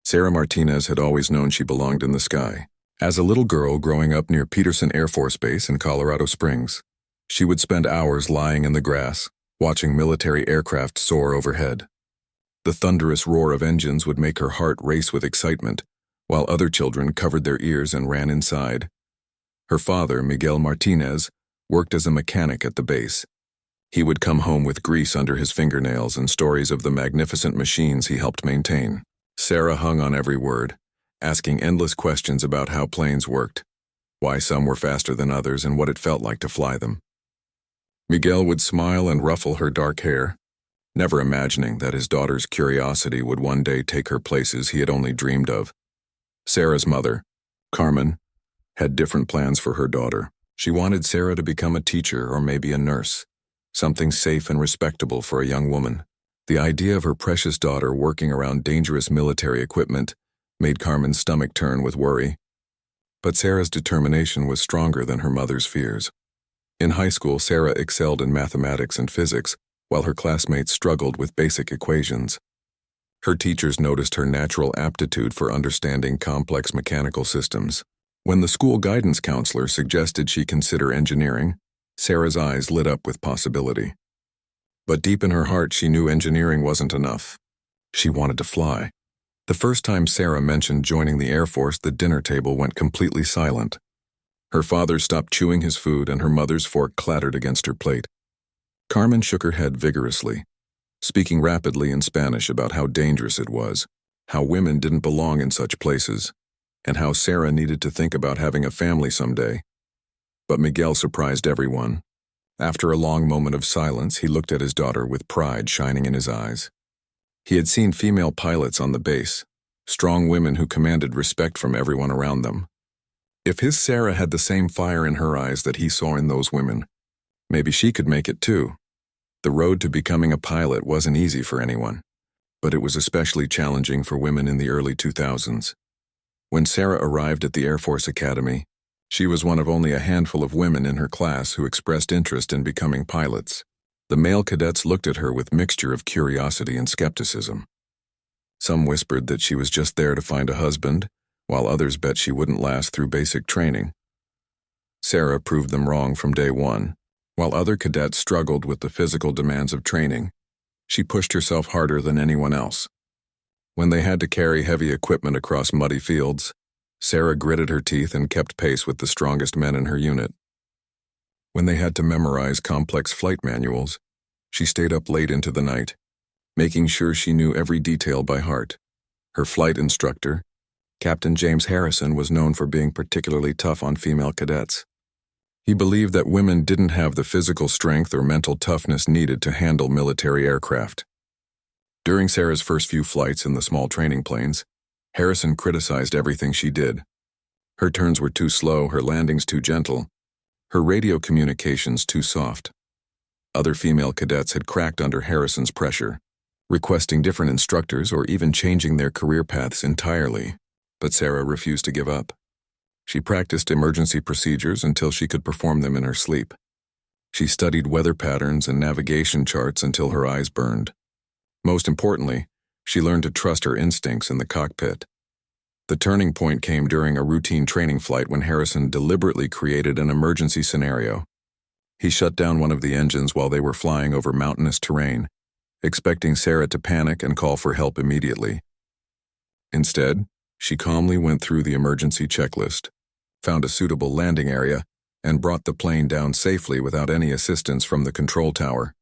Sarah Martinez had always known she belonged in the sky. As a little girl growing up near Peterson Air Force Base in Colorado Springs, she would spend hours lying in the grass, watching military aircraft soar overhead. The thunderous roar of engines would make her heart race with excitement, while other children covered their ears and ran inside. Her father, Miguel Martinez, worked as a mechanic at the base. He would come home with grease under his fingernails and stories of the magnificent machines he helped maintain. Sarah hung on every word, asking endless questions about how planes worked, why some were faster than others, and what it felt like to fly them. Miguel would smile and ruffle her dark hair, never imagining that his daughter's curiosity would one day take her places he had only dreamed of. Sarah's mother, Carmen, had different plans for her daughter. She wanted Sarah to become a teacher or maybe a nurse, something safe and respectable for a young woman. The idea of her precious daughter working around dangerous military equipment made Carmen's stomach turn with worry. But Sarah's determination was stronger than her mother's fears. In high school, Sarah excelled in mathematics and physics, while her classmates struggled with basic equations. Her teachers noticed her natural aptitude for understanding complex mechanical systems. When the school guidance counselor suggested she consider engineering, Sarah's eyes lit up with possibility. But deep in her heart, she knew engineering wasn't enough. She wanted to fly. The first time Sarah mentioned joining the Air Force, the dinner table went completely silent. Her father stopped chewing his food and her mother's fork clattered against her plate. Carmen shook her head vigorously, speaking rapidly in Spanish about how dangerous it was, how women didn't belong in such places, and how Sarah needed to think about having a family someday. But Miguel surprised everyone. After a long moment of silence, he looked at his daughter with pride shining in his eyes. He had seen female pilots on the base, strong women who commanded respect from everyone around them. If his Sarah had the same fire in her eyes that he saw in those women, maybe she could make it too. The road to becoming a pilot wasn't easy for anyone, but it was especially challenging for women in the early 2000s. When Sarah arrived at the Air Force Academy, she was one of only a handful of women in her class who expressed interest in becoming pilots. The male cadets looked at her with mixture of curiosity and skepticism. Some whispered that she was just there to find a husband, while others bet she wouldn't last through basic training. Sarah proved them wrong from day one. While other cadets struggled with the physical demands of training, she pushed herself harder than anyone else. When they had to carry heavy equipment across muddy fields, Sarah gritted her teeth and kept pace with the strongest men in her unit. When they had to memorize complex flight manuals, she stayed up late into the night, making sure she knew every detail by heart. Her flight instructor, Captain James Harrison, was known for being particularly tough on female cadets. He believed that women didn't have the physical strength or mental toughness needed to handle military aircraft. During Sarah's first few flights in the small training planes, Harrison criticized everything she did. Her turns were too slow, her landings too gentle, her radio communications too soft. Other female cadets had cracked under Harrison's pressure, requesting different instructors or even changing their career paths entirely. But Sarah refused to give up. She practiced emergency procedures until she could perform them in her sleep. She studied weather patterns and navigation charts until her eyes burned. Most importantly, she learned to trust her instincts in the cockpit. The turning point came during a routine training flight when Harrison deliberately created an emergency scenario. He shut down one of the engines while they were flying over mountainous terrain, expecting Sarah to panic and call for help immediately. Instead, she calmly went through the emergency checklist, found a suitable landing area, and brought the plane down safely without any assistance from the control tower.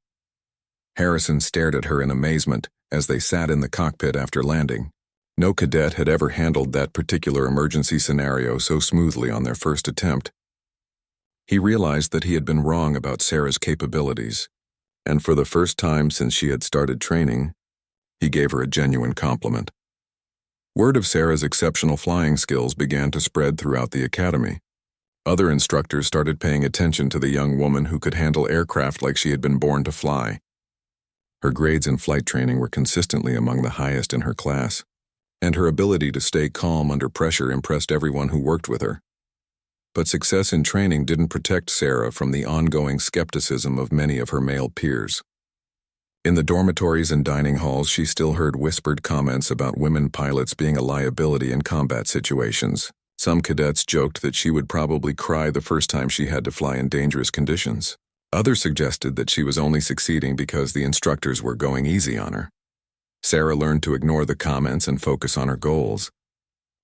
Harrison stared at her in amazement as they sat in the cockpit after landing. No cadet had ever handled that particular emergency scenario so smoothly on their first attempt. He realized that he had been wrong about Sarah's capabilities, and for the first time since she had started training, he gave her a genuine compliment. Word of Sarah's exceptional flying skills began to spread throughout the academy. Other instructors started paying attention to the young woman who could handle aircraft like she had been born to fly. Her grades in flight training were consistently among the highest in her class, and her ability to stay calm under pressure impressed everyone who worked with her. But success in training didn't protect Sarah from the ongoing skepticism of many of her male peers. In the dormitories and dining halls, she still heard whispered comments about women pilots being a liability in combat situations. Some cadets joked that she would probably cry the first time she had to fly in dangerous conditions. Others suggested that she was only succeeding because the instructors were going easy on her. Sarah learned to ignore the comments and focus on her goals.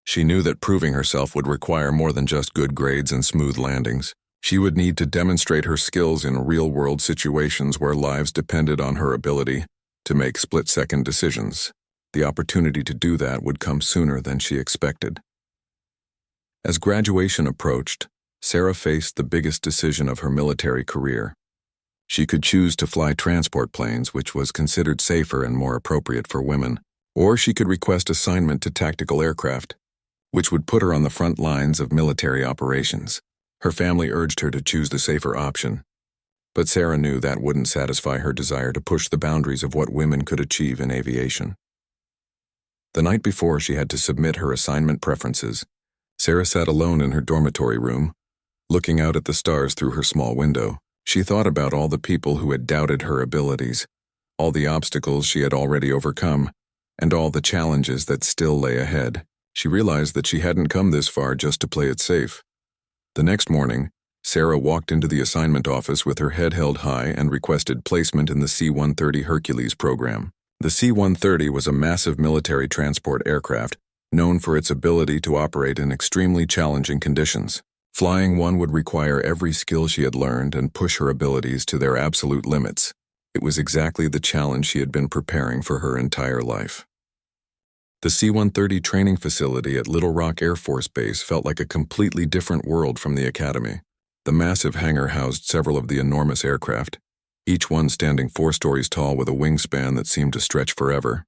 She knew that proving herself would require more than just good grades and smooth landings. She would need to demonstrate her skills in real-world situations where lives depended on her ability to make split-second decisions. The opportunity to do that would come sooner than she expected. As graduation approached, Sarah faced the biggest decision of her military career. She could choose to fly transport planes, which was considered safer and more appropriate for women, or she could request assignment to tactical aircraft, which would put her on the front lines of military operations. Her family urged her to choose the safer option, but Sarah knew that wouldn't satisfy her desire to push the boundaries of what women could achieve in aviation. The night before she had to submit her assignment preferences, Sarah sat alone in her dormitory room, looking out at the stars through her small window. She thought about all the people who had doubted her abilities, all the obstacles she had already overcome, and all the challenges that still lay ahead. She realized that she hadn't come this far just to play it safe. The next morning, Sarah walked into the assignment office with her head held high and requested placement in the C-130 Hercules program. The C-130 was a massive military transport aircraft known for its ability to operate in extremely challenging conditions. Flying one would require every skill she had learned and push her abilities to their absolute limits. It was exactly the challenge she had been preparing for her entire life. The C-130 training facility at Little Rock Air Force Base felt like a completely different world from the academy. The massive hangar housed several of the enormous aircraft, each one standing 4 stories tall with a wingspan that seemed to stretch forever.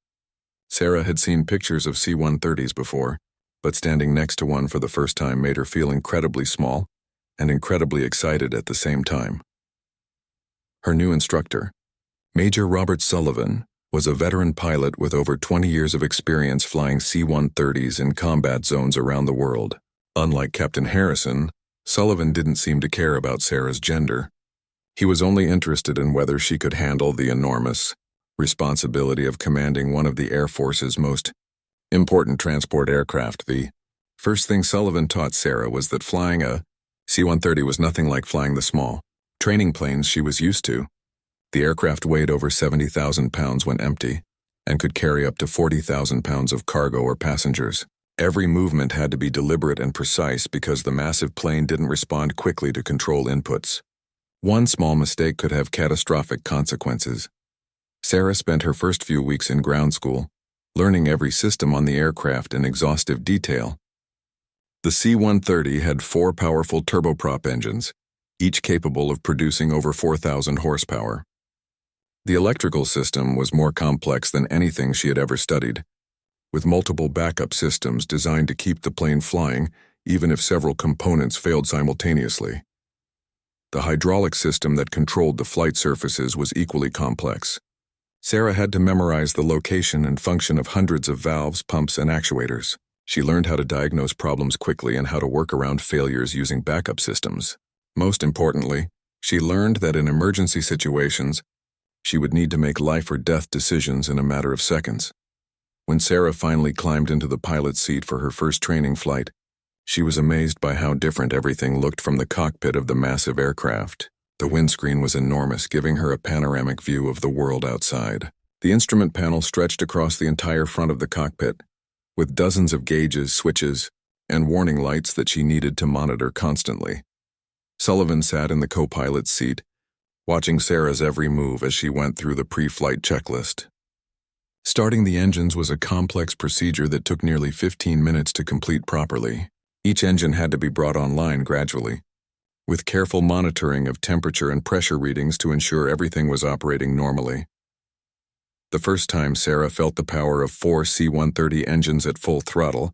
Sarah had seen pictures of C-130s before, but standing next to one for the first time made her feel incredibly small and incredibly excited at the same time. Her new instructor, Major Robert Sullivan, was a veteran pilot with over 20 years of experience flying C-130s in combat zones around the world. Unlike Captain Harrison, Sullivan didn't seem to care about Sarah's gender. He was only interested in whether she could handle the enormous responsibility of commanding one of the Air Force's most important transport aircraft. The first thing Sullivan taught Sarah was that flying a C-130 was nothing like flying the small training planes she was used to. The aircraft weighed over 70,000 pounds when empty and could carry up to 40,000 pounds of cargo or passengers. Every movement had to be deliberate and precise because the massive plane didn't respond quickly to control inputs. One small mistake could have catastrophic consequences. Sarah spent her first few weeks in ground school, learning every system on the aircraft in exhaustive detail. The C-130 had 4 powerful turboprop engines, each capable of producing over 4,000 horsepower. The electrical system was more complex than anything she had ever studied, with multiple backup systems designed to keep the plane flying even if several components failed simultaneously. The hydraulic system that controlled the flight surfaces was equally complex. Sarah had to memorize the location and function of hundreds of valves, pumps, and actuators. She learned how to diagnose problems quickly and how to work around failures using backup systems. Most importantly, she learned that in emergency situations, she would need to make life or death decisions in a matter of seconds. When Sarah finally climbed into the pilot's seat for her first training flight, she was amazed by how different everything looked from the cockpit of the massive aircraft. The windscreen was enormous, giving her a panoramic view of the world outside. The instrument panel stretched across the entire front of the cockpit, with dozens of gauges, switches, and warning lights that she needed to monitor constantly. Sullivan sat in the co-pilot's seat, watching Sarah's every move as she went through the pre-flight checklist. Starting the engines was a complex procedure that took nearly 15 minutes to complete properly. Each engine had to be brought online gradually, with careful monitoring of temperature and pressure readings to ensure everything was operating normally. The first time Sarah felt the power of 4 C-130 engines at full throttle,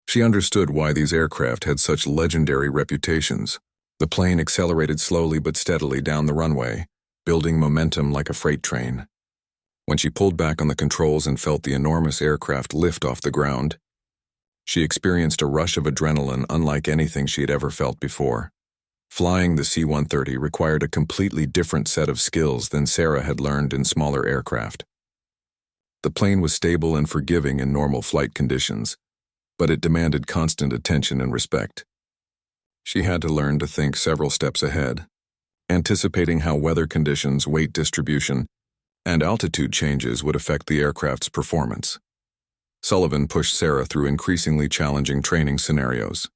she understood why these aircraft had such legendary reputations. The plane accelerated slowly but steadily down the runway, building momentum like a freight train. When she pulled back on the controls and felt the enormous aircraft lift off the ground, she experienced a rush of adrenaline unlike anything she had ever felt before. Flying the C-130 required a completely different set of skills than Sarah had learned in smaller aircraft. The plane was stable and forgiving in normal flight conditions, but it demanded constant attention and respect. She had to learn to think several steps ahead, anticipating how weather conditions, weight distribution, and altitude changes would affect the aircraft's performance. Sullivan pushed Sarah through increasingly challenging training scenarios.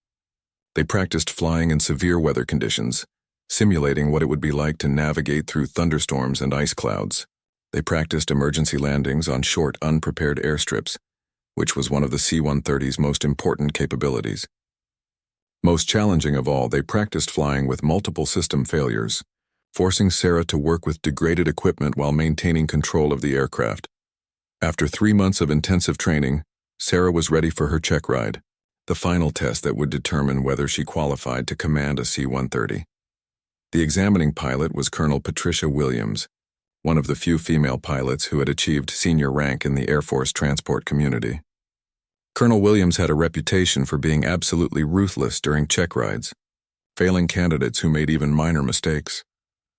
They practiced flying in severe weather conditions, simulating what it would be like to navigate through thunderstorms and ice clouds. They practiced emergency landings on short, unprepared airstrips, which was one of the C-130's most important capabilities. Most challenging of all, they practiced flying with multiple system failures, forcing Sarah to work with degraded equipment while maintaining control of the aircraft. After 3 months of intensive training, Sarah was ready for her check ride, the final test that would determine whether she qualified to command a C-130. The examining pilot was Colonel Patricia Williams, one of the few female pilots who had achieved senior rank in the Air Force transport community. Colonel Williams had a reputation for being absolutely ruthless during check rides, failing candidates who made even minor mistakes.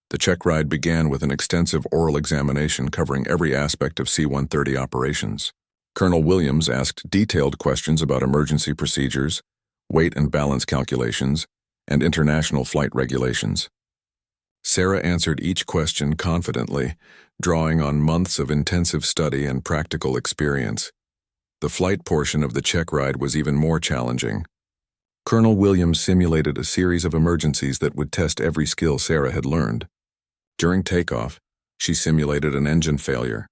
The check ride began with an extensive oral examination covering every aspect of C-130 operations. Colonel Williams asked detailed questions about emergency procedures, weight and balance calculations, and international flight regulations. Sarah answered each question confidently, drawing on months of intensive study and practical experience. The flight portion of the check ride was even more challenging. Colonel Williams simulated a series of emergencies that would test every skill Sarah had learned. During takeoff, she simulated an engine failure,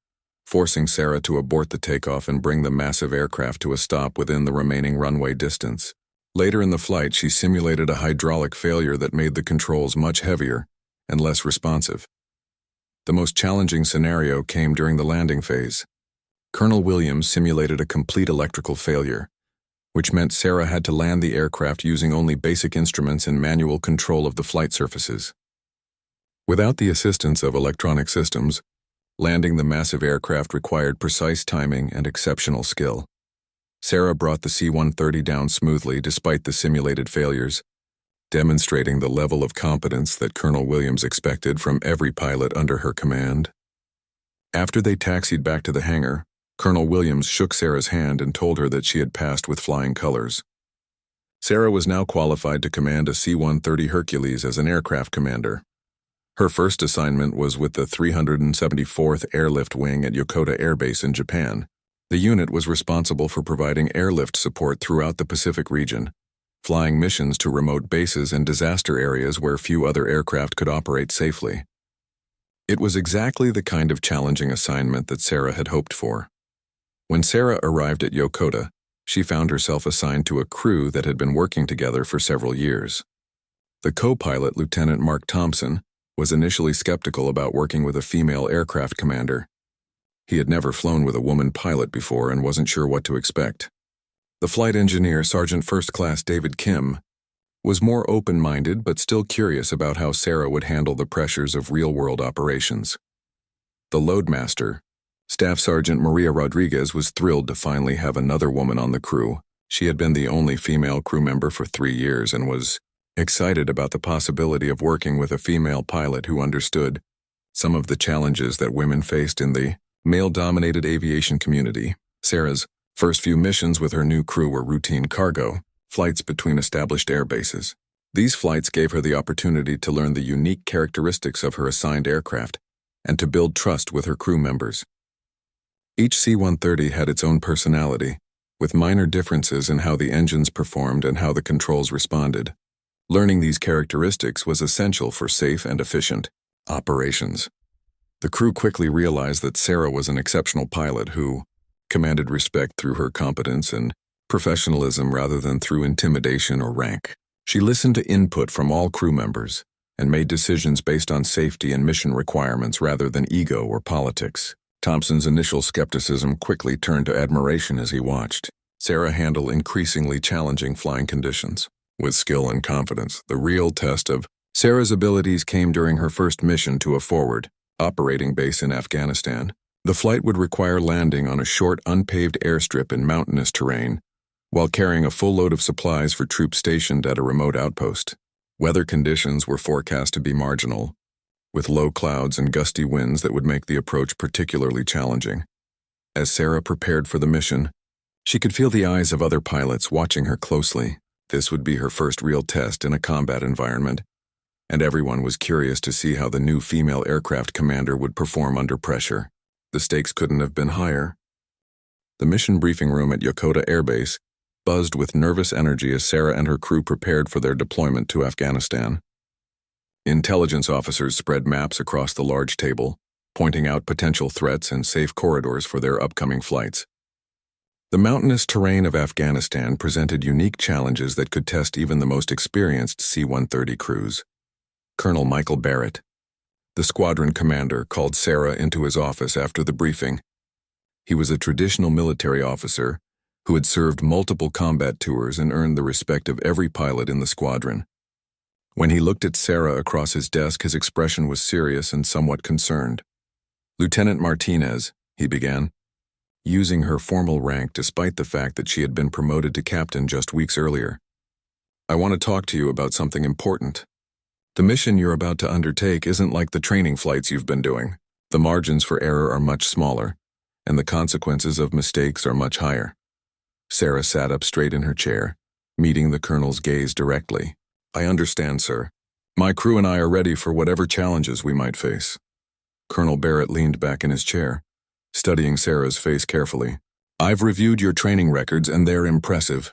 forcing Sarah to abort the takeoff and bring the massive aircraft to a stop within the remaining runway distance. Later in the flight, she simulated a hydraulic failure that made the controls much heavier and less responsive. The most challenging scenario came during the landing phase. Colonel Williams simulated a complete electrical failure, which meant Sarah had to land the aircraft using only basic instruments and manual control of the flight surfaces. Without the assistance of electronic systems, landing the massive aircraft required precise timing and exceptional skill. Sarah brought the C-130 down smoothly despite the simulated failures, demonstrating the level of competence that Colonel Williams expected from every pilot under her command. After they taxied back to the hangar, Colonel Williams shook Sarah's hand and told her that she had passed with flying colors. Sarah was now qualified to command a C-130 Hercules as an aircraft commander. Her first assignment was with the 374th Airlift Wing at Yokota Air Base in Japan. The unit was responsible for providing airlift support throughout the Pacific region, flying missions to remote bases and disaster areas where few other aircraft could operate safely. It was exactly the kind of challenging assignment that Sarah had hoped for. When Sarah arrived at Yokota, she found herself assigned to a crew that had been working together for several years. The co-pilot, Lieutenant Mark Thompson, was initially skeptical about working with a female aircraft commander. He had never flown with a woman pilot before and wasn't sure what to expect. The flight engineer, Sergeant First Class David Kim, was more open-minded but still curious about how Sarah would handle the pressures of real-world operations. The loadmaster, Staff Sergeant Maria Rodriguez, was thrilled to finally have another woman on the crew. She had been the only female crew member for 3 years and was excited about the possibility of working with a female pilot who understood some of the challenges that women faced in the male-dominated aviation community. Sarah's first few missions with her new crew were routine cargo flights between established air bases. These flights gave her the opportunity to learn the unique characteristics of her assigned aircraft and to build trust with her crew members. Each C-130 had its own personality, with minor differences in how the engines performed and how the controls responded. Learning these characteristics was essential for safe and efficient operations. The crew quickly realized that Sarah was an exceptional pilot who commanded respect through her competence and professionalism rather than through intimidation or rank. She listened to input from all crew members and made decisions based on safety and mission requirements rather than ego or politics. Thompson's initial skepticism quickly turned to admiration as he watched Sarah handle increasingly challenging flying conditions. With skill and confidence, the real test of Sarah's abilities came during her first mission to a forward operating base in Afghanistan. The flight would require landing on a short, unpaved airstrip in mountainous terrain, while carrying a full load of supplies for troops stationed at a remote outpost. Weather conditions were forecast to be marginal, with low clouds and gusty winds that would make the approach particularly challenging. As Sarah prepared for the mission, she could feel the eyes of other pilots watching her closely. This would be her first real test in a combat environment, and everyone was curious to see how the new female aircraft commander would perform under pressure. The stakes couldn't have been higher. The mission briefing room at Yokota Air Base buzzed with nervous energy as Sarah and her crew prepared for their deployment to Afghanistan. Intelligence officers spread maps across the large table, pointing out potential threats and safe corridors for their upcoming flights. The mountainous terrain of Afghanistan presented unique challenges that could test even the most experienced C-130 crews. Colonel Michael Barrett, the squadron commander, called Sarah into his office after the briefing. He was a traditional military officer who had served multiple combat tours and earned the respect of every pilot in the squadron. When he looked at Sarah across his desk, his expression was serious and somewhat concerned. "Lieutenant Martinez," he began, using her formal rank despite the fact that she had been promoted to captain just weeks earlier. "I want to talk to you about something important. The mission you're about to undertake isn't like the training flights you've been doing. The margins for error are much smaller, and the consequences of mistakes are much higher." Sarah sat up straight in her chair, meeting the colonel's gaze directly. "I understand, sir. My crew and I are ready for whatever challenges we might face." Colonel Barrett leaned back in his chair, studying Sarah's face carefully. "I've reviewed your training records and they're impressive.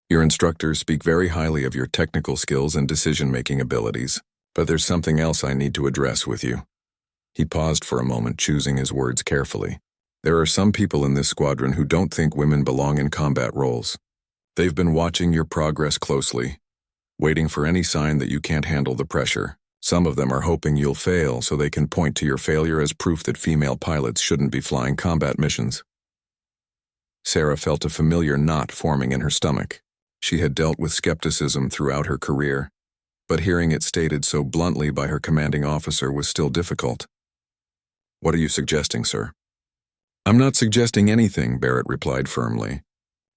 Your instructors speak very highly of your technical skills and decision-making abilities, but there's something else I need to address with you." He paused for a moment, choosing his words carefully. "There are some people in this squadron who don't think women belong in combat roles. They've been watching your progress closely, waiting for any sign that you can't handle the pressure. Some of them are hoping you'll fail so they can point to your failure as proof that female pilots shouldn't be flying combat missions." Sarah felt a familiar knot forming in her stomach. She had dealt with skepticism throughout her career, but hearing it stated so bluntly by her commanding officer was still difficult. "What are you suggesting, sir?" "I'm not suggesting anything," Barrett replied firmly.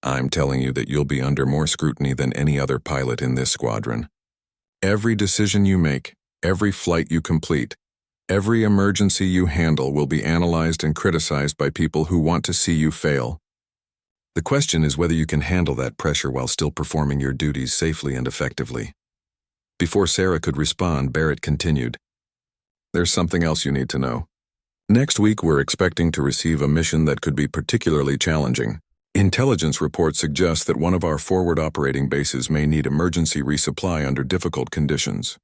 "I'm telling you that you'll be under more scrutiny than any other pilot in this squadron. Every decision you make, every flight you complete, every emergency you handle will be analyzed and criticized by people who want to see you fail. The question is whether you can handle that pressure while still performing your duties safely and effectively." Before Sarah could respond, Barrett continued, "There's something else you need to know. Next week we're expecting to receive a mission that could be particularly challenging. Intelligence reports suggest that one of our forward operating bases may need emergency resupply under difficult conditions.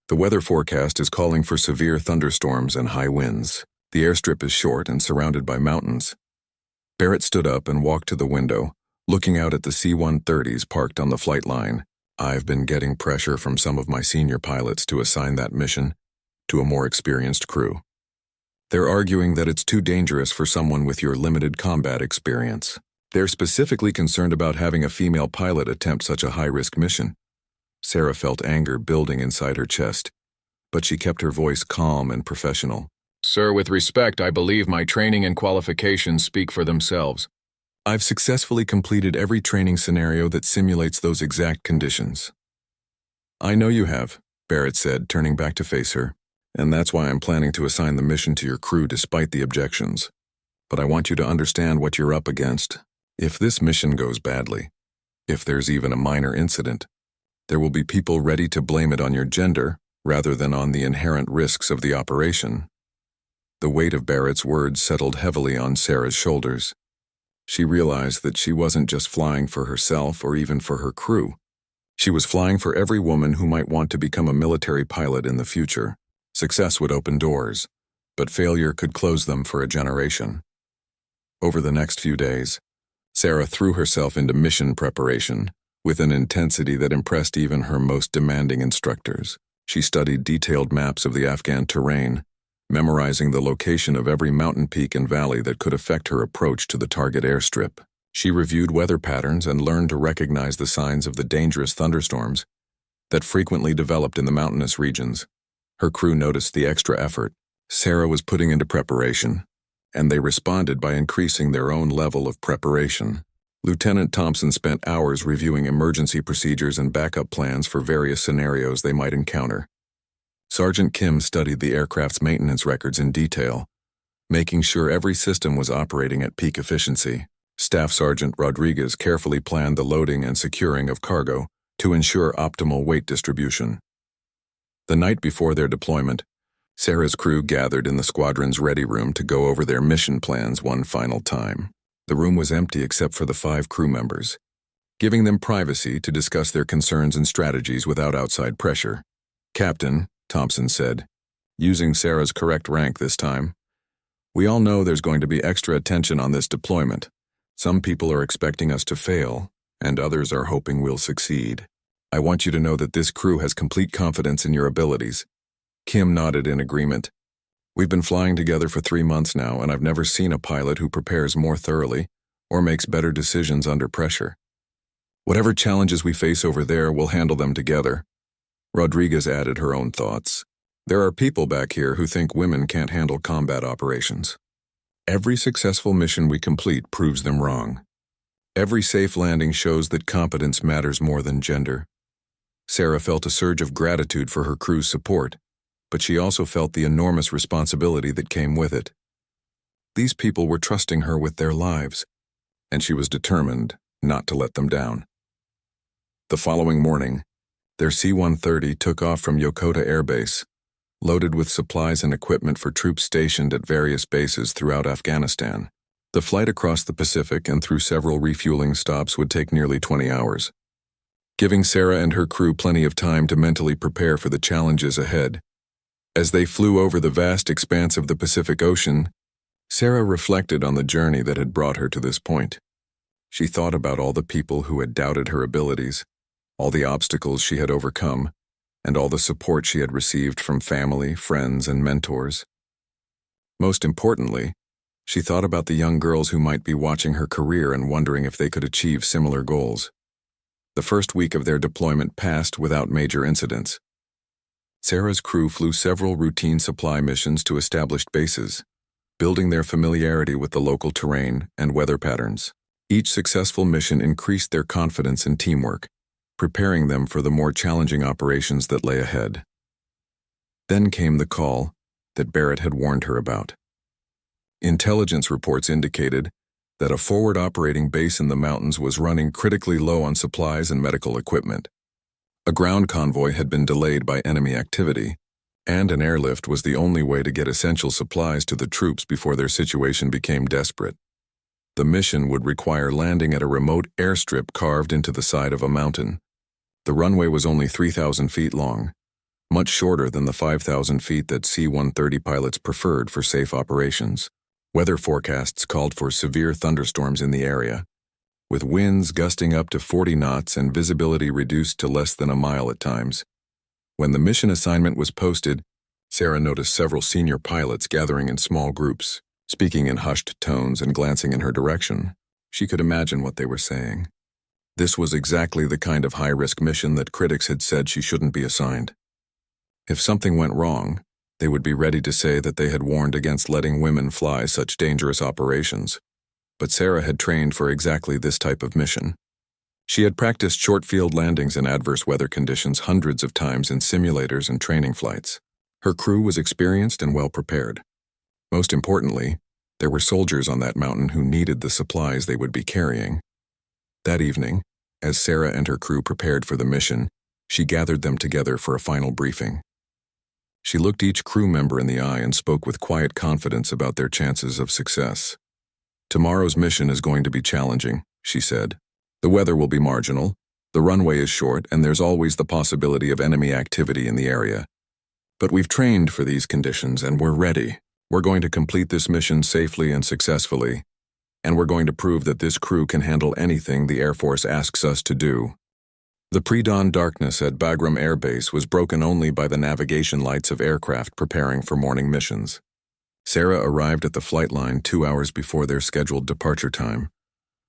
The weather forecast is calling for severe thunderstorms and high winds. The airstrip is short and surrounded by mountains." Barrett stood up and walked to the window, looking out at the C-130s parked on the flight line. "I've been getting pressure from some of my senior pilots to assign that mission to a more experienced crew. They're arguing that it's too dangerous for someone with your limited combat experience. They're specifically concerned about having a female pilot attempt such a high-risk mission." Sarah felt anger building inside her chest, but she kept her voice calm and professional. "Sir, with respect, I believe my training and qualifications speak for themselves. I've successfully completed every training scenario that simulates those exact conditions." "I know you have," Barrett said, turning back to face her, "and that's why I'm planning to assign the mission to your crew despite the objections. But I want you to understand what you're up against. If this mission goes badly, if there's even a minor incident, there will be people ready to blame it on your gender rather than on the inherent risks of the operation." The weight of Barrett's words settled heavily on Sarah's shoulders. She realized that she wasn't just flying for herself or even for her crew. She was flying for every woman who might want to become a military pilot in the future. Success would open doors, but failure could close them for a generation. Over the next few days, Sarah threw herself into mission preparation with an intensity that impressed even her most demanding instructors. She studied detailed maps of the Afghan terrain, memorizing the location of every mountain peak and valley that could affect her approach to the target airstrip. She reviewed weather patterns and learned to recognize the signs of the dangerous thunderstorms that frequently developed in the mountainous regions. Her crew noticed the extra effort Sarah was putting into preparation, and they responded by increasing their own level of preparation. Lieutenant Thompson spent hours reviewing emergency procedures and backup plans for various scenarios they might encounter. Sergeant Kim studied the aircraft's maintenance records in detail, making sure every system was operating at peak efficiency. Staff Sergeant Rodriguez carefully planned the loading and securing of cargo to ensure optimal weight distribution. The night before their deployment, Sarah's crew gathered in the squadron's ready room to go over their mission plans one final time. The room was empty except for the 5 crew members, giving them privacy to discuss their concerns and strategies without outside pressure. "Captain," Thompson said, using Sarah's correct rank this time, "we all know there's going to be extra attention on this deployment. Some people are expecting us to fail, and others are hoping we'll succeed. I want you to know that this crew has complete confidence in your abilities." Kim nodded in agreement. "We've been flying together for 3 months now, and I've never seen a pilot who prepares more thoroughly or makes better decisions under pressure. Whatever challenges we face over there, we'll handle them together." Rodriguez added her own thoughts. "There are people back here who think women can't handle combat operations. Every successful mission we complete proves them wrong. Every safe landing shows that competence matters more than gender." Sarah felt a surge of gratitude for her crew's support, but she also felt the enormous responsibility that came with it. These people were trusting her with their lives, and she was determined not to let them down. The following morning, their C-130 took off from Yokota Air Base, loaded with supplies and equipment for troops stationed at various bases throughout Afghanistan. The flight across the Pacific and through several refueling stops would take nearly 20 hours, giving Sarah and her crew plenty of time to mentally prepare for the challenges ahead. As they flew over the vast expanse of the Pacific Ocean, Sarah reflected on the journey that had brought her to this point. She thought about all the people who had doubted her abilities, all the obstacles she had overcome, and all the support she had received from family, friends, and mentors. Most importantly, she thought about the young girls who might be watching her career and wondering if they could achieve similar goals. The first week of their deployment passed without major incidents. Sarah's crew flew several routine supply missions to established bases, building their familiarity with the local terrain and weather patterns. Each successful mission increased their confidence and teamwork, preparing them for the more challenging operations that lay ahead. Then came the call that Barrett had warned her about. Intelligence reports indicated that a forward operating base in the mountains was running critically low on supplies and medical equipment. A ground convoy had been delayed by enemy activity, and an airlift was the only way to get essential supplies to the troops before their situation became desperate. The mission would require landing at a remote airstrip carved into the side of a mountain. The runway was only 3,000 feet long, much shorter than the 5,000 feet that C-130 pilots preferred for safe operations. Weather forecasts called for severe thunderstorms in the area, with winds gusting up to 40 knots and visibility reduced to less than a mile at times. When the mission assignment was posted, Sarah noticed several senior pilots gathering in small groups, speaking in hushed tones and glancing in her direction. She could imagine what they were saying. This was exactly the kind of high-risk mission that critics had said she shouldn't be assigned. If something went wrong, they would be ready to say that they had warned against letting women fly such dangerous operations. But Sarah had trained for exactly this type of mission. She had practiced short-field landings in adverse weather conditions hundreds of times in simulators and training flights. Her crew was experienced and well-prepared. Most importantly, there were soldiers on that mountain who needed the supplies they would be carrying. That evening, as Sarah and her crew prepared for the mission, she gathered them together for a final briefing. She looked each crew member in the eye and spoke with quiet confidence about their chances of success. "Tomorrow's mission is going to be challenging," she said. "The weather will be marginal, the runway is short, and there's always the possibility of enemy activity in the area. But we've trained for these conditions and we're ready. We're going to complete this mission safely and successfully, and we're going to prove that this crew can handle anything the Air Force asks us to do." The pre-dawn darkness at Bagram Air Base was broken only by the navigation lights of aircraft preparing for morning missions. Sarah arrived at the flight line 2 hours before their scheduled departure time,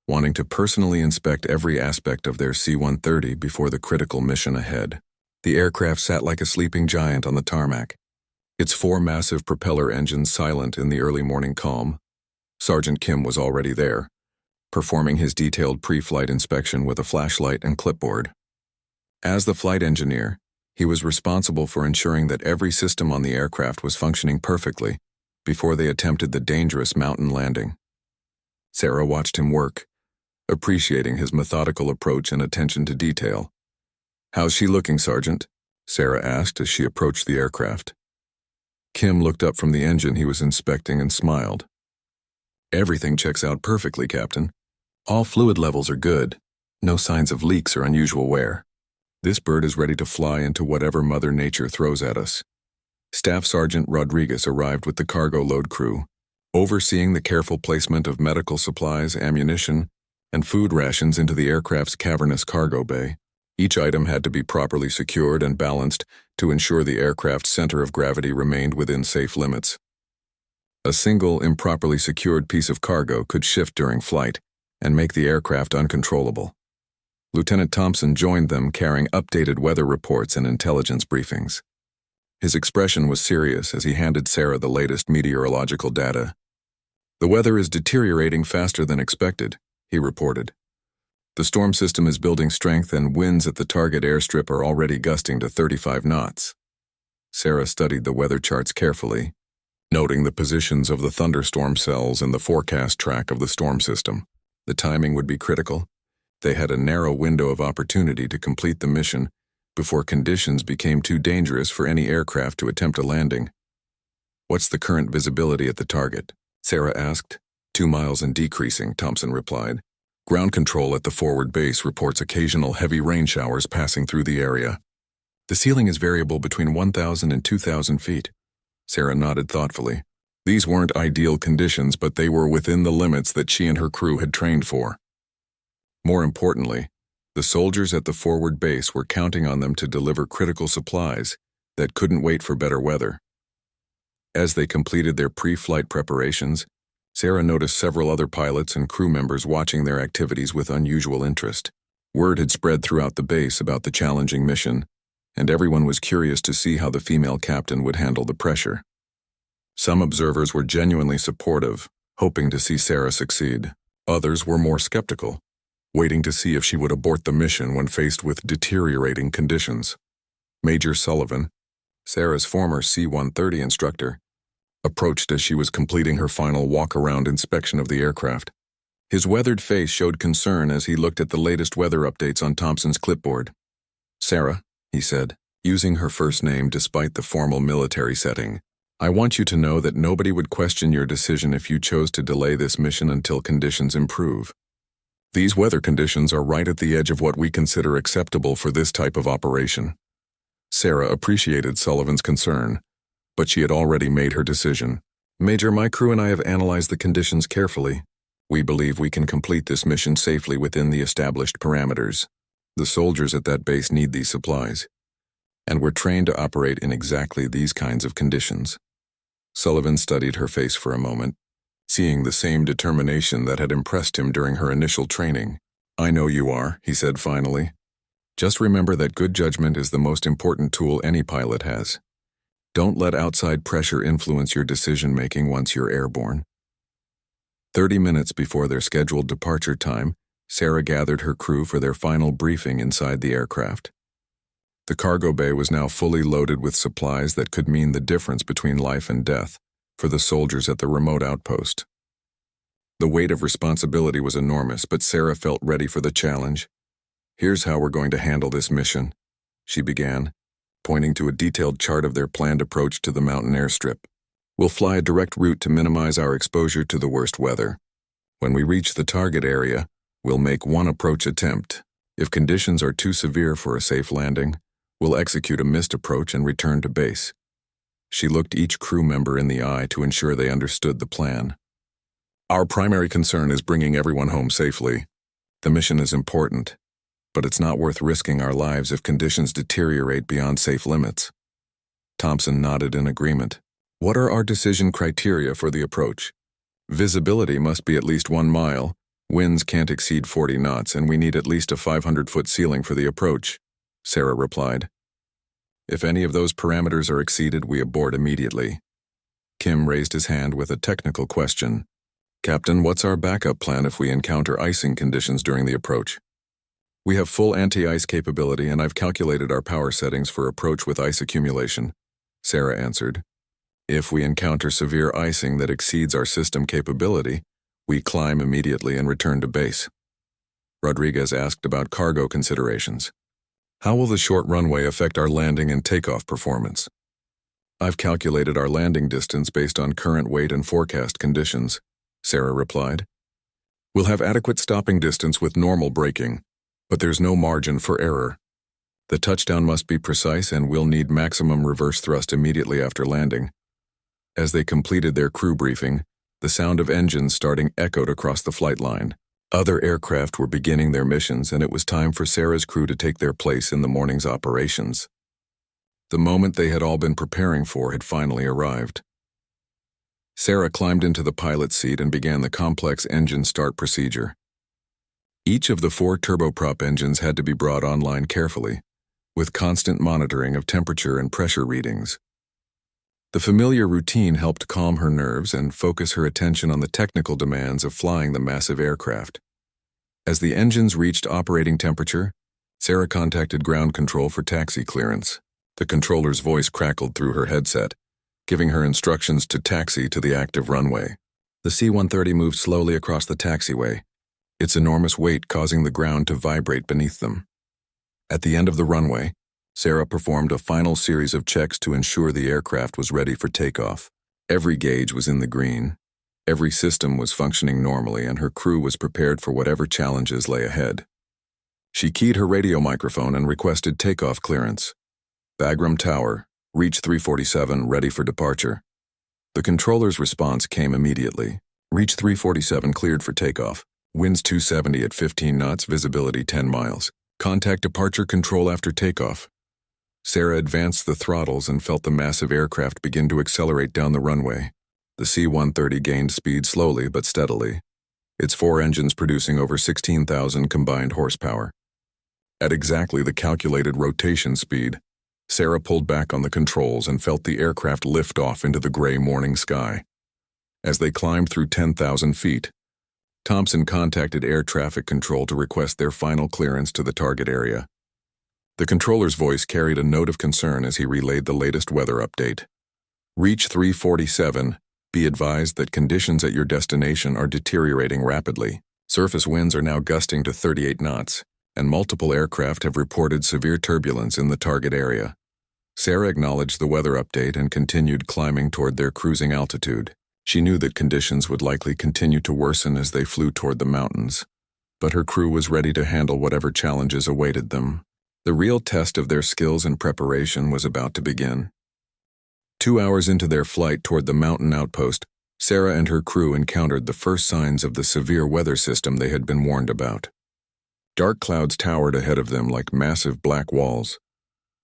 wanting to personally inspect every aspect of their C-130 before the critical mission ahead. The aircraft sat like a sleeping giant on the tarmac, its 4 massive propeller engines silent in the early morning calm. Sergeant Kim was already there, performing his detailed pre-flight inspection with a flashlight and clipboard. As the flight engineer, he was responsible for ensuring that every system on the aircraft was functioning perfectly before they attempted the dangerous mountain landing. Sarah watched him work, appreciating his methodical approach and attention to detail. "How's she looking, Sergeant?" Sarah asked as she approached the aircraft. Kim looked up from the engine he was inspecting and smiled. "Everything checks out perfectly, Captain. All fluid levels are good. No signs of leaks or unusual wear. This bird is ready to fly into whatever Mother Nature throws at us." Staff Sergeant Rodriguez arrived with the cargo load crew, overseeing the careful placement of medical supplies, ammunition, and food rations into the aircraft's cavernous cargo bay. Each item had to be properly secured and balanced to ensure the aircraft's center of gravity remained within safe limits. A single, improperly secured piece of cargo could shift during flight and make the aircraft uncontrollable. Lieutenant Thompson joined them carrying updated weather reports and intelligence briefings. His expression was serious as he handed Sarah the latest meteorological data. "The weather is deteriorating faster than expected," he reported. "The storm system is building strength and winds at the target airstrip are already gusting to 35 knots. Sarah studied the weather charts carefully, noting the positions of the thunderstorm cells and the forecast track of the storm system. The timing would be critical. They had a narrow window of opportunity to complete the mission before conditions became too dangerous for any aircraft to attempt a landing. "What's the current visibility at the target?" Sarah asked. 2 miles and decreasing," Thompson replied. "Ground control at the forward base reports occasional heavy rain showers passing through the area. The ceiling is variable between 1,000 and 2,000 feet. Sarah nodded thoughtfully. These weren't ideal conditions, but they were within the limits that she and her crew had trained for. More importantly, the soldiers at the forward base were counting on them to deliver critical supplies that couldn't wait for better weather. As they completed their pre-flight preparations, Sarah noticed several other pilots and crew members watching their activities with unusual interest. Word had spread throughout the base about the challenging mission, and everyone was curious to see how the female captain would handle the pressure. Some observers were genuinely supportive, hoping to see Sarah succeed. Others were more skeptical, waiting to see if she would abort the mission when faced with deteriorating conditions. Major Sullivan, Sarah's former C-130 instructor, approached as she was completing her final walk-around inspection of the aircraft. His weathered face showed concern as he looked at the latest weather updates on Thompson's clipboard. "Sarah," he said, using her first name despite the formal military setting, "I want you to know that nobody would question your decision if you chose to delay this mission until conditions improve. These weather conditions are right at the edge of what we consider acceptable for this type of operation." Sarah appreciated Sullivan's concern, but she had already made her decision. "Major, my crew and I have analyzed the conditions carefully. We believe we can complete this mission safely within the established parameters. The soldiers at that base need these supplies, and we're trained to operate in exactly these kinds of conditions." Sullivan studied her face for a moment, seeing the same determination that had impressed him during her initial training. "I know you are," he said finally. "Just remember that good judgment is the most important tool any pilot has. Don't let outside pressure influence your decision-making once you're airborne." 30 minutes before their scheduled departure time, Sarah gathered her crew for their final briefing inside the aircraft. The cargo bay was now fully loaded with supplies that could mean the difference between life and death for the soldiers at the remote outpost. The weight of responsibility was enormous, but Sarah felt ready for the challenge. "Here's how we're going to handle this mission," she began, pointing to a detailed chart of their planned approach to the mountain airstrip. "We'll fly a direct route to minimize our exposure to the worst weather. When we reach the target area, we'll make one approach attempt. If conditions are too severe for a safe landing, we'll execute a missed approach and return to base." She looked each crew member in the eye to ensure they understood the plan. "Our primary concern is bringing everyone home safely. The mission is important, but it's not worth risking our lives if conditions deteriorate beyond safe limits." Thompson nodded in agreement. "What are our decision criteria for the approach?" "Visibility must be at least 1 mile, winds can't exceed 40 knots, and we need at least a 500-foot ceiling for the approach," Sarah replied. "If any of those parameters are exceeded, we abort immediately." Kim raised his hand with a technical question. "Captain, what's our backup plan if we encounter icing conditions during the approach?" "We have full anti-ice capability and I've calculated our power settings for approach with ice accumulation," Sarah answered. "If we encounter severe icing that exceeds our system capability, we climb immediately and return to base." Rodriguez asked about cargo considerations. "How will the short runway affect our landing and takeoff performance?" "I've calculated our landing distance based on current weight and forecast conditions," Sarah replied. "We'll have adequate stopping distance with normal braking, but there's no margin for error. The touchdown must be precise and we'll need maximum reverse thrust immediately after landing." As they completed their crew briefing, the sound of engines starting echoed across the flight line. Other aircraft were beginning their missions, and it was time for Sarah's crew to take their place in the morning's operations. The moment they had all been preparing for had finally arrived. Sarah climbed into the pilot's seat and began the complex engine start procedure. Each of the 4 turboprop engines had to be brought online carefully, with constant monitoring of temperature and pressure readings. The familiar routine helped calm her nerves and focus her attention on the technical demands of flying the massive aircraft. As the engines reached operating temperature, Sarah contacted ground control for taxi clearance. The controller's voice crackled through her headset, giving her instructions to taxi to the active runway. The C-130 moved slowly across the taxiway, its enormous weight causing the ground to vibrate beneath them. At the end of the runway, Sarah performed a final series of checks to ensure the aircraft was ready for takeoff. Every gauge was in the green. Every system was functioning normally, and her crew was prepared for whatever challenges lay ahead. She keyed her radio microphone and requested takeoff clearance. "Bagram Tower, reach 347, ready for departure." The controller's response came immediately. "Reach 347 cleared for takeoff. Winds 270 at 15 knots, visibility 10 miles. Contact departure control after takeoff." Sarah advanced the throttles and felt the massive aircraft begin to accelerate down the runway. The C-130 gained speed slowly but steadily, its 4 engines producing over 16,000 combined horsepower. At exactly the calculated rotation speed, Sarah pulled back on the controls and felt the aircraft lift off into the gray morning sky. As they climbed through 10,000 feet, Thompson contacted air traffic control to request their final clearance to the target area. The controller's voice carried a note of concern as he relayed the latest weather update. "Reach 347. Be advised that conditions at your destination are deteriorating rapidly. Surface winds are now gusting to 38 knots, and multiple aircraft have reported severe turbulence in the target area." Sarah acknowledged the weather update and continued climbing toward their cruising altitude. She knew that conditions would likely continue to worsen as they flew toward the mountains, but her crew was ready to handle whatever challenges awaited them. The real test of their skills and preparation was about to begin. 2 hours into their flight toward the mountain outpost, Sarah and her crew encountered the first signs of the severe weather system they had been warned about. Dark clouds towered ahead of them like massive black walls,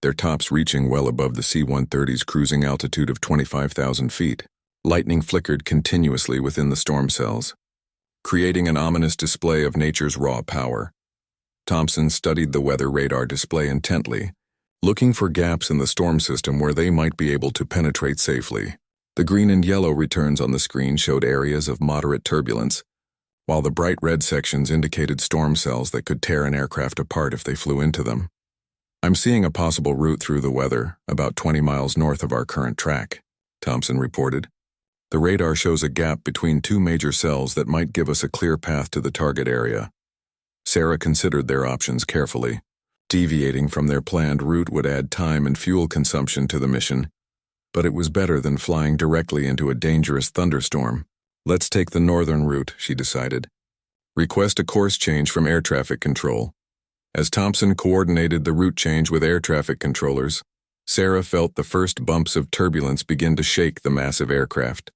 their tops reaching well above the C-130's cruising altitude of 25,000 feet. Lightning flickered continuously within the storm cells, creating an ominous display of nature's raw power. Thompson studied the weather radar display intently, looking for gaps in the storm system where they might be able to penetrate safely. The green and yellow returns on the screen showed areas of moderate turbulence, while the bright red sections indicated storm cells that could tear an aircraft apart if they flew into them. "I'm seeing a possible route through the weather, about 20 miles north of our current track," Thompson reported. "The radar shows a gap between 2 major cells that might give us a clear path to the target area." Sarah considered their options carefully. Deviating from their planned route would add time and fuel consumption to the mission, but it was better than flying directly into a dangerous thunderstorm. "Let's take the northern route," she decided. "Request a course change from air traffic control." As Thompson coordinated the route change with air traffic controllers, Sarah felt the first bumps of turbulence begin to shake the massive aircraft.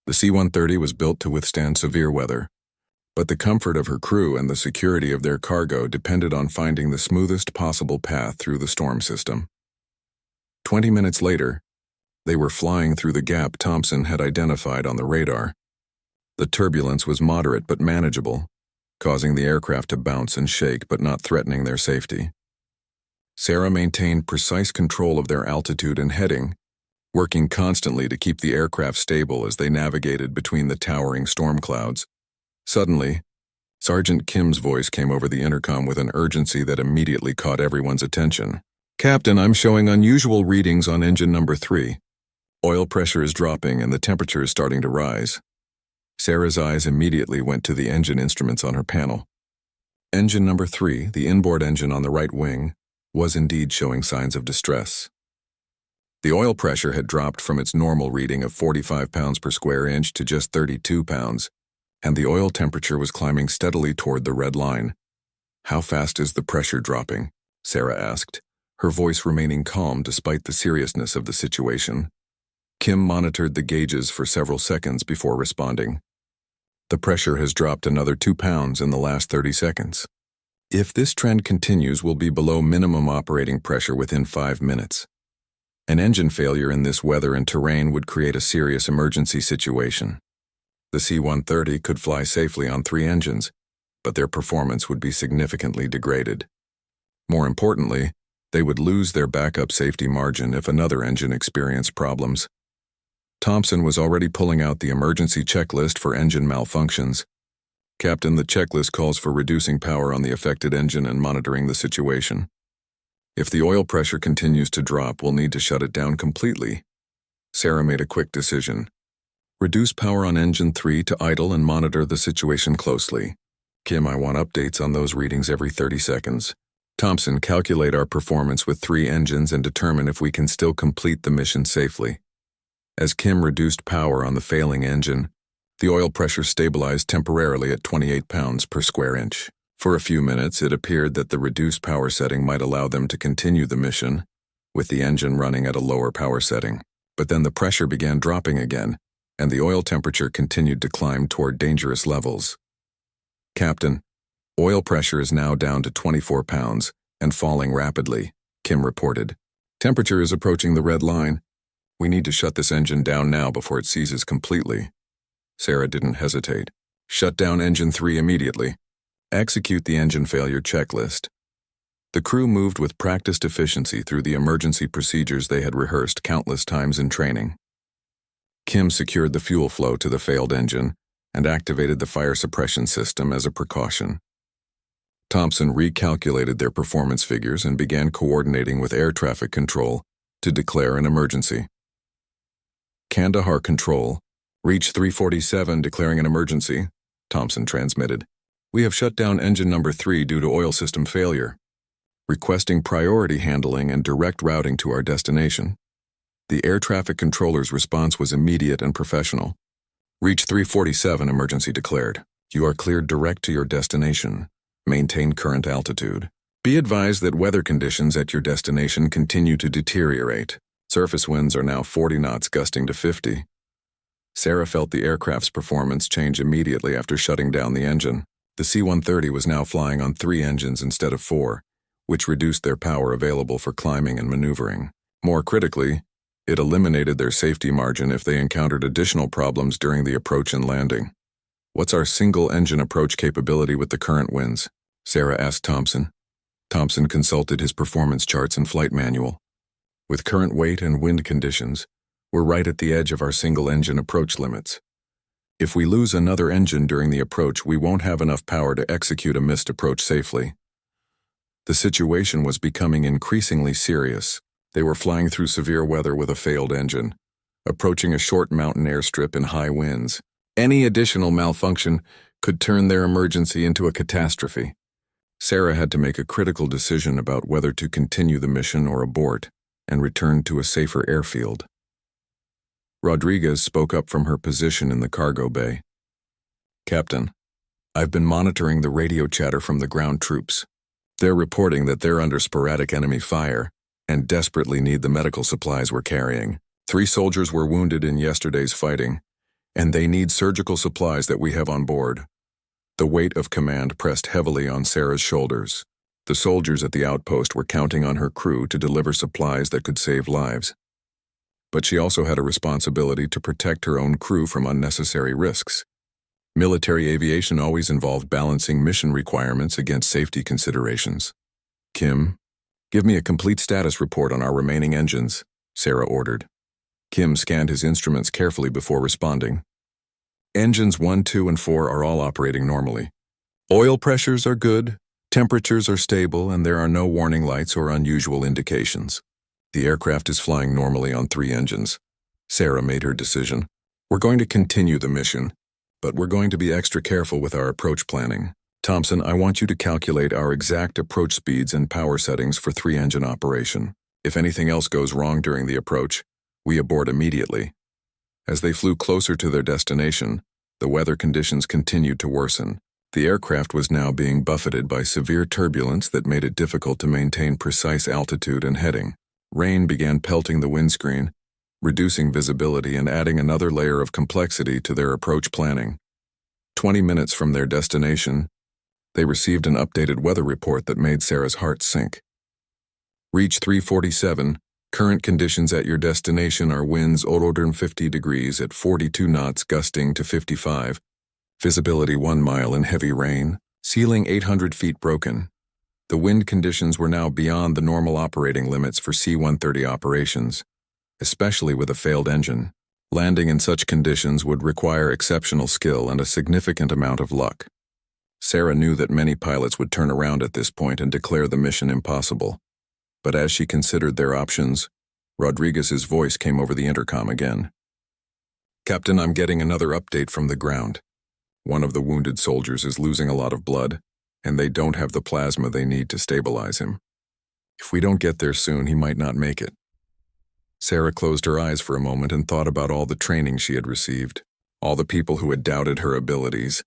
The C-130 was built to withstand severe weather, but the comfort of her crew and the security of their cargo depended on finding the smoothest possible path through the storm system. 20 minutes later, they were flying through the gap Thompson had identified on the radar. The turbulence was moderate but manageable, causing the aircraft to bounce and shake but not threatening their safety. Sarah maintained precise control of their altitude and heading, working constantly to keep the aircraft stable as they navigated between the towering storm clouds. Suddenly, Sergeant Kim's voice came over the intercom with an urgency that immediately caught everyone's attention. "Captain, I'm showing unusual readings on engine number 3. Oil pressure is dropping and the temperature is starting to rise." Sarah's eyes immediately went to the engine instruments on her panel. Engine number 3, the inboard engine on the right wing, was indeed showing signs of distress. The oil pressure had dropped from its normal reading of 45 pounds per square inch to just 32 pounds, and the oil temperature was climbing steadily toward the red line. "How fast is the pressure dropping?" Sarah asked, her voice remaining calm despite the seriousness of the situation. Kim monitored the gauges for several seconds before responding. "The pressure has dropped another 2 pounds in the last 30 seconds. If this trend continues, we'll be below minimum operating pressure within 5 minutes. An engine failure in this weather and terrain would create a serious emergency situation. The C-130 could fly safely on 3 engines, but their performance would be significantly degraded. More importantly, they would lose their backup safety margin if another engine experienced problems." Thompson was already pulling out the emergency checklist for engine malfunctions. "Captain, the checklist calls for reducing power on the affected engine and monitoring the situation. If the oil pressure continues to drop, we'll need to shut it down completely." Sarah made a quick decision. "Reduce power on engine 3 to idle and monitor the situation closely. Kim, I want updates on those readings every 30 seconds. Thompson, calculate our performance with 3 engines and determine if we can still complete the mission safely." As Kim reduced power on the failing engine, the oil pressure stabilized temporarily at 28 pounds per square inch. For a few minutes, it appeared that the reduced power setting might allow them to continue the mission, with the engine running at a lower power setting. But then the pressure began dropping again, and the oil temperature continued to climb toward dangerous levels. "Captain, oil pressure is now down to 24 pounds and falling rapidly," Kim reported. "Temperature is approaching the red line. We need to shut this engine down now before it seizes completely." Sarah didn't hesitate. "Shut down engine 3 immediately. Execute the engine failure checklist." The crew moved with practiced efficiency through the emergency procedures they had rehearsed countless times in training. Kim secured the fuel flow to the failed engine and activated the fire suppression system as a precaution. Thompson recalculated their performance figures and began coordinating with air traffic control to declare an emergency. "Kandahar Control, reach 347 declaring an emergency," Thompson transmitted. "We have shut down engine number 3 due to oil system failure. Requesting priority handling and direct routing to our destination." The air traffic controller's response was immediate and professional. "Reach 347, emergency declared. You are cleared direct to your destination. Maintain current altitude. Be advised that weather conditions at your destination continue to deteriorate. Surface winds are now 40 knots gusting to 50. Sarah felt the aircraft's performance change immediately after shutting down the engine. The C-130 was now flying on 3 engines instead of 4, which reduced their power available for climbing and maneuvering. More critically, it eliminated their safety margin if they encountered additional problems during the approach and landing. "What's our single-engine approach capability with the current winds?" Sarah asked Thompson. Thompson consulted his performance charts and flight manual. "With current weight and wind conditions, we're right at the edge of our single-engine approach limits. If we lose another engine during the approach, we won't have enough power to execute a missed approach safely." The situation was becoming increasingly serious. They were flying through severe weather with a failed engine, approaching a short mountain airstrip in high winds. Any additional malfunction could turn their emergency into a catastrophe. Sarah had to make a critical decision about whether to continue the mission or abort and return to a safer airfield. Rodriguez spoke up from her position in the cargo bay. "Captain, I've been monitoring the radio chatter from the ground troops. They're reporting that they're under sporadic enemy fire and desperately need the medical supplies we're carrying. 3 soldiers were wounded in yesterday's fighting, and they need surgical supplies that we have on board." The weight of command pressed heavily on Sarah's shoulders. The soldiers at the outpost were counting on her crew to deliver supplies that could save lives. But she also had a responsibility to protect her own crew from unnecessary risks. Military aviation always involved balancing mission requirements against safety considerations. "Kim, give me a complete status report on our remaining engines," Sarah ordered. Kim scanned his instruments carefully before responding. Engines 1, 2, and 4 are all operating normally. Oil pressures are good, temperatures are stable, and there are no warning lights or unusual indications. The aircraft is flying normally on 3 engines. Sarah made her decision. We're going to continue the mission, but we're going to be extra careful with our approach planning. Thompson, I want you to calculate our exact approach speeds and power settings for 3-engine operation. If anything else goes wrong during the approach, we abort immediately. As they flew closer to their destination, the weather conditions continued to worsen. The aircraft was now being buffeted by severe turbulence that made it difficult to maintain precise altitude and heading. Rain began pelting the windscreen, reducing visibility and adding another layer of complexity to their approach planning. 20 minutes from their destination, they received an updated weather report that made Sarah's heart sink. Reach 347. Current conditions at your destination are winds 150 degrees at 42 knots gusting to 55. Visibility 1 mile in heavy rain. Ceiling 800 feet broken. The wind conditions were now beyond the normal operating limits for C-130 operations, especially with a failed engine. Landing in such conditions would require exceptional skill and a significant amount of luck. Sarah knew that many pilots would turn around at this point and declare the mission impossible. But as she considered their options, Rodriguez's voice came over the intercom again. Captain, I'm getting another update from the ground. One of the wounded soldiers is losing a lot of blood, and they don't have the plasma they need to stabilize him. If we don't get there soon, he might not make it. Sarah closed her eyes for a moment and thought about all the training she had received, all the people who had doubted her abilities,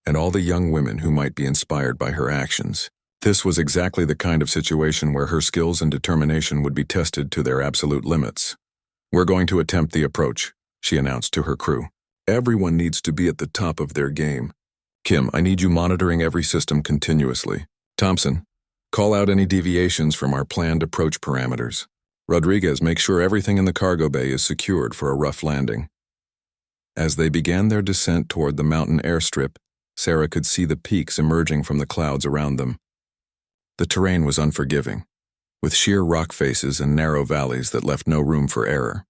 and all the young women who might be inspired by her actions. This was exactly the kind of situation where her skills and determination would be tested to their absolute limits. We're going to attempt the approach, she announced to her crew. Everyone needs to be at the top of their game. Kim, I need you monitoring every system continuously. Thompson, call out any deviations from our planned approach parameters. Rodriguez, make sure everything in the cargo bay is secured for a rough landing. As they began their descent toward the mountain airstrip, Sarah could see the peaks emerging from the clouds around them. The terrain was unforgiving, with sheer rock faces and narrow valleys that left no room for error.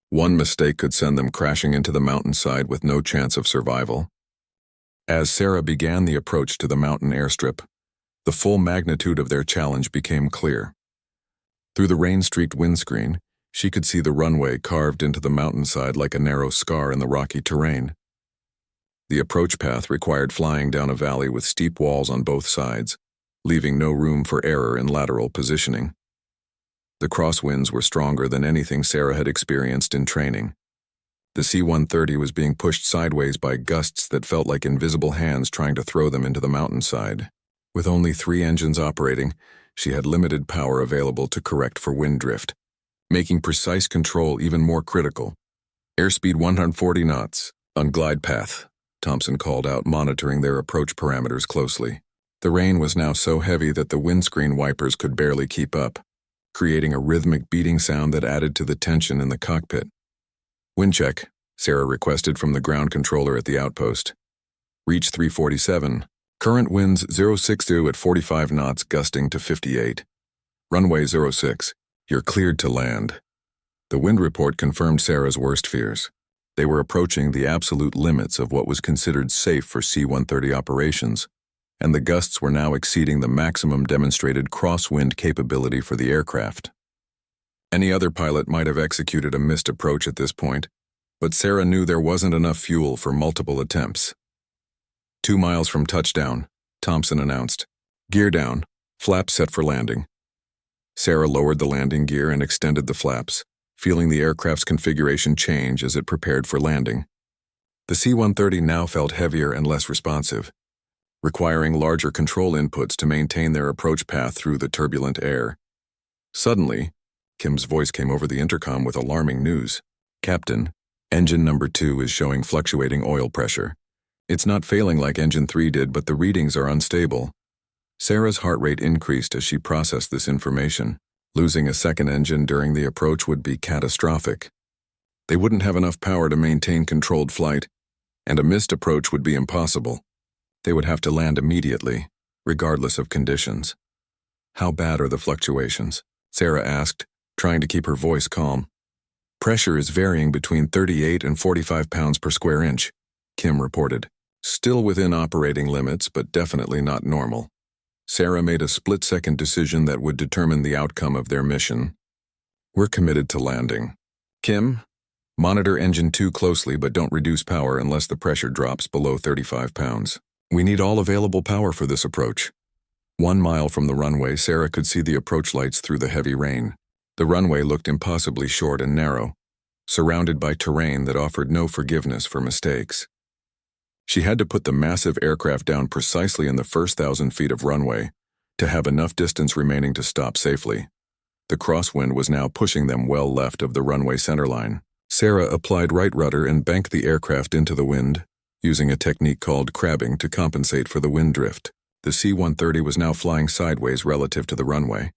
One mistake could send them crashing into the mountainside with no chance of survival. As Sarah began the approach to the mountain airstrip, the full magnitude of their challenge became clear. Through the rain-streaked windscreen, she could see the runway carved into the mountainside like a narrow scar in the rocky terrain. The approach path required flying down a valley with steep walls on both sides, leaving no room for error in lateral positioning. The crosswinds were stronger than anything Sarah had experienced in training. The C-130 was being pushed sideways by gusts that felt like invisible hands trying to throw them into the mountainside. With only 3 engines operating, she had limited power available to correct for wind drift, making precise control even more critical. Airspeed 140 knots, on glide path, Thompson called out, monitoring their approach parameters closely. The rain was now so heavy that the windscreen wipers could barely keep up, creating a rhythmic beating sound that added to the tension in the cockpit. Wind check, Sarah requested from the ground controller at the outpost. Reach 347. Current winds 062 at 45 knots gusting to 58. Runway 06. You're cleared to land. The wind report confirmed Sarah's worst fears. They were approaching the absolute limits of what was considered safe for C-130 operations, and the gusts were now exceeding the maximum demonstrated crosswind capability for the aircraft. Any other pilot might have executed a missed approach at this point, but Sarah knew there wasn't enough fuel for multiple attempts. 2 miles from touchdown, Thompson announced. Gear down, flaps set for landing. Sarah lowered the landing gear and extended the flaps, feeling the aircraft's configuration change as it prepared for landing. The C-130 now felt heavier and less responsive, requiring larger control inputs to maintain their approach path through the turbulent air. Suddenly, Kim's voice came over the intercom with alarming news. Captain, engine number 2 is showing fluctuating oil pressure. It's not failing like engine 3 did, but the readings are unstable. Sarah's heart rate increased as she processed this information. Losing a second engine during the approach would be catastrophic. They wouldn't have enough power to maintain controlled flight, and a missed approach would be impossible. They would have to land immediately, regardless of conditions. How bad are the fluctuations? Sarah asked, trying to keep her voice calm. Pressure is varying between 38 and 45 pounds per square inch, Kim reported. Still within operating limits, but definitely not normal. Sarah made a split-second decision that would determine the outcome of their mission. We're committed to landing. Kim, monitor engine 2 closely, but don't reduce power unless the pressure drops below 35 pounds. We need all available power for this approach. 1 mile from the runway, Sarah could see the approach lights through the heavy rain. The runway looked impossibly short and narrow, surrounded by terrain that offered no forgiveness for mistakes. She had to put the massive aircraft down precisely in the first 1,000 feet of runway to have enough distance remaining to stop safely. The crosswind was now pushing them well left of the runway centerline. Sarah applied right rudder and banked the aircraft into the wind, using a technique called crabbing to compensate for the wind drift. The C-130 was now flying sideways relative to the runway,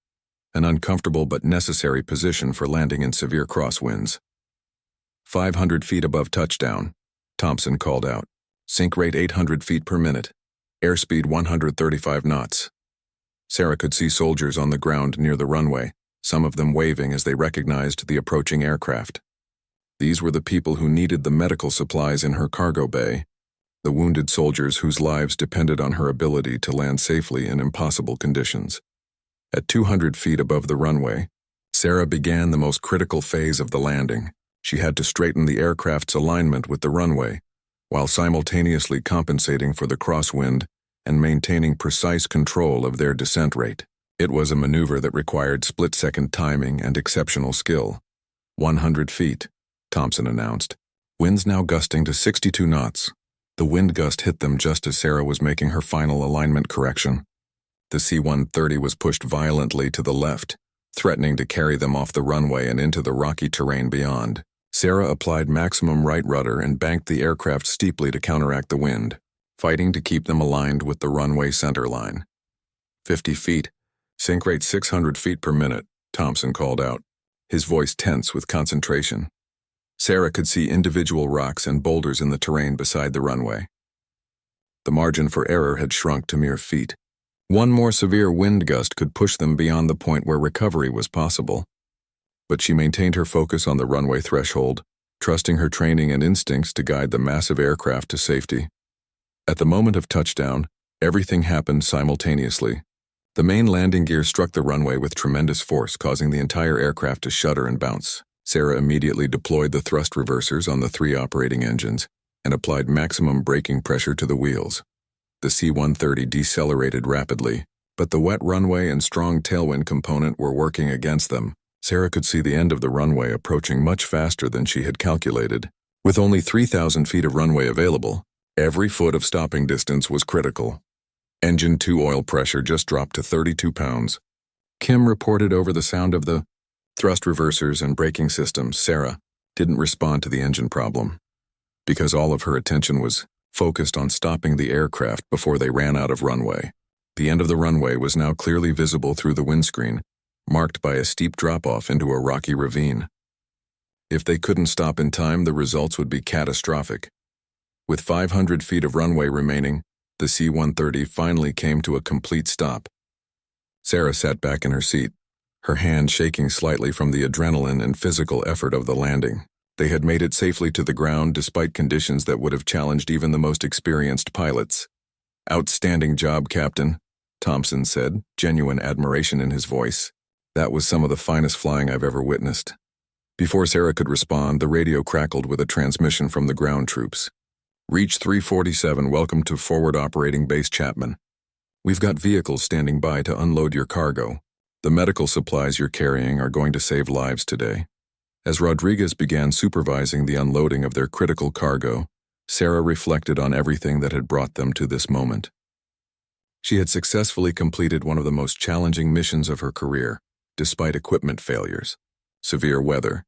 an uncomfortable but necessary position for landing in severe crosswinds. 500 feet above touchdown, Thompson called out. Sink rate 800 feet per minute. Airspeed 135 knots. Sarah could see soldiers on the ground near the runway, some of them waving as they recognized the approaching aircraft. These were the people who needed the medical supplies in her cargo bay, the wounded soldiers whose lives depended on her ability to land safely in impossible conditions. At 200 feet above the runway, Sarah began the most critical phase of the landing. She had to straighten the aircraft's alignment with the runway, while simultaneously compensating for the crosswind and maintaining precise control of their descent rate. It was a maneuver that required split-second timing and exceptional skill. 100 feet, Thompson announced. Winds now gusting to 62 knots. The wind gust hit them just as Sarah was making her final alignment correction. The C-130 was pushed violently to the left, threatening to carry them off the runway and into the rocky terrain beyond. Sarah applied maximum right rudder and banked the aircraft steeply to counteract the wind, fighting to keep them aligned with the runway centerline. 50 feet, sink rate 600 feet per minute, Thompson called out, his voice tense with concentration. Sarah could see individual rocks and boulders in the terrain beside the runway. The margin for error had shrunk to mere feet. One more severe wind gust could push them beyond the point where recovery was possible. But she maintained her focus on the runway threshold, trusting her training and instincts to guide the massive aircraft to safety. At the moment of touchdown, everything happened simultaneously. The main landing gear struck the runway with tremendous force, causing the entire aircraft to shudder and bounce. Sarah immediately deployed the thrust reversers on the 3 operating engines and applied maximum braking pressure to the wheels. The C-130 decelerated rapidly, but the wet runway and strong tailwind component were working against them. Sarah could see the end of the runway approaching much faster than she had calculated. With only 3,000 feet of runway available, every foot of stopping distance was critical. Engine 2 oil pressure just dropped to 32 pounds. Kim reported over the sound of the thrust reversers and braking systems. Sarah didn't respond to the engine problem, because all of her attention was focused on stopping the aircraft before they ran out of runway. The end of the runway was now clearly visible through the windscreen, marked by a steep drop-off into a rocky ravine. If they couldn't stop in time, the results would be catastrophic. With 500 feet of runway remaining, the C-130 finally came to a complete stop. Sarah sat back in her seat, her hand shaking slightly from the adrenaline and physical effort of the landing. They had made it safely to the ground despite conditions that would have challenged even the most experienced pilots. "Outstanding job, Captain," Thompson said, genuine admiration in his voice. "That was some of the finest flying I've ever witnessed." Before Sarah could respond, the radio crackled with a transmission from the ground troops. "Reach 347, welcome to Forward Operating Base Chapman. We've got vehicles standing by to unload your cargo. The medical supplies you're carrying are going to save lives today." As Rodriguez began supervising the unloading of their critical cargo, Sarah reflected on everything that had brought them to this moment. She had successfully completed one of the most challenging missions of her career, despite equipment failures, severe weather,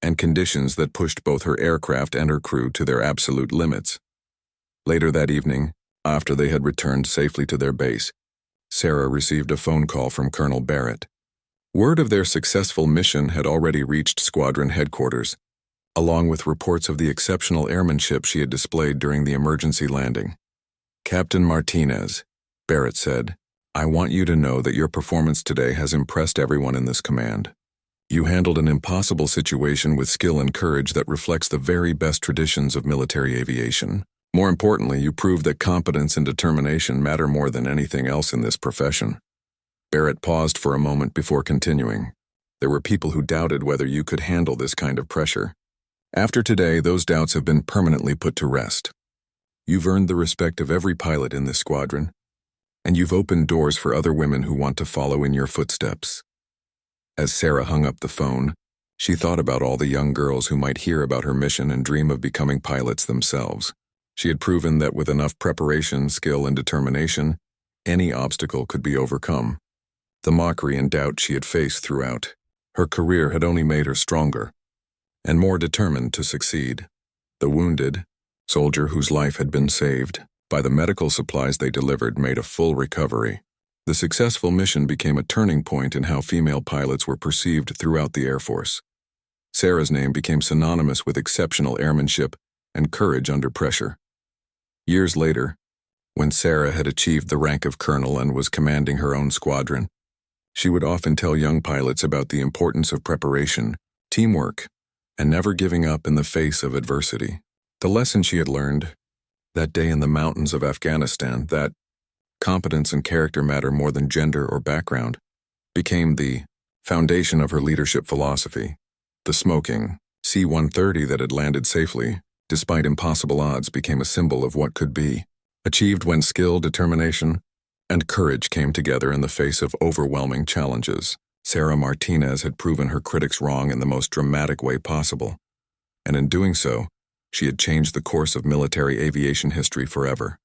and conditions that pushed both her aircraft and her crew to their absolute limits. Later that evening, after they had returned safely to their base, Sarah received a phone call from Colonel Barrett. Word of their successful mission had already reached squadron headquarters, along with reports of the exceptional airmanship she had displayed during the emergency landing. "Captain Martinez," Barrett said, "I want you to know that your performance today has impressed everyone in this command. You handled an impossible situation with skill and courage that reflects the very best traditions of military aviation. More importantly, you proved that competence and determination matter more than anything else in this profession. Barrett paused for a moment before continuing. There were people who doubted whether you could handle this kind of pressure. After today, those doubts have been permanently put to rest. You've earned the respect of every pilot in this squadron, and you've opened doors for other women who want to follow in your footsteps. As Sarah hung up the phone, she thought about all the young girls who might hear about her mission and dream of becoming pilots themselves. She had proven that with enough preparation, skill, and determination, any obstacle could be overcome. The mockery and doubt she had faced throughout her career had only made her stronger and more determined to succeed. The wounded soldier whose life had been saved by the medical supplies they delivered made a full recovery. The successful mission became a turning point in how female pilots were perceived throughout the Air Force. Sarah's name became synonymous with exceptional airmanship and courage under pressure. Years later, when Sarah had achieved the rank of colonel and was commanding her own squadron, she would often tell young pilots about the importance of preparation, teamwork, and never giving up in the face of adversity. The lesson she had learned that day in the mountains of Afghanistan, that competence and character matter more than gender or background, became the foundation of her leadership philosophy. The smoking C-130 that had landed safely, despite impossible odds, became a symbol of what could be achieved when skill, determination, and courage came together in the face of overwhelming challenges. Sarah Martinez had proven her critics wrong in the most dramatic way possible, and in doing so, she had changed the course of military aviation history forever.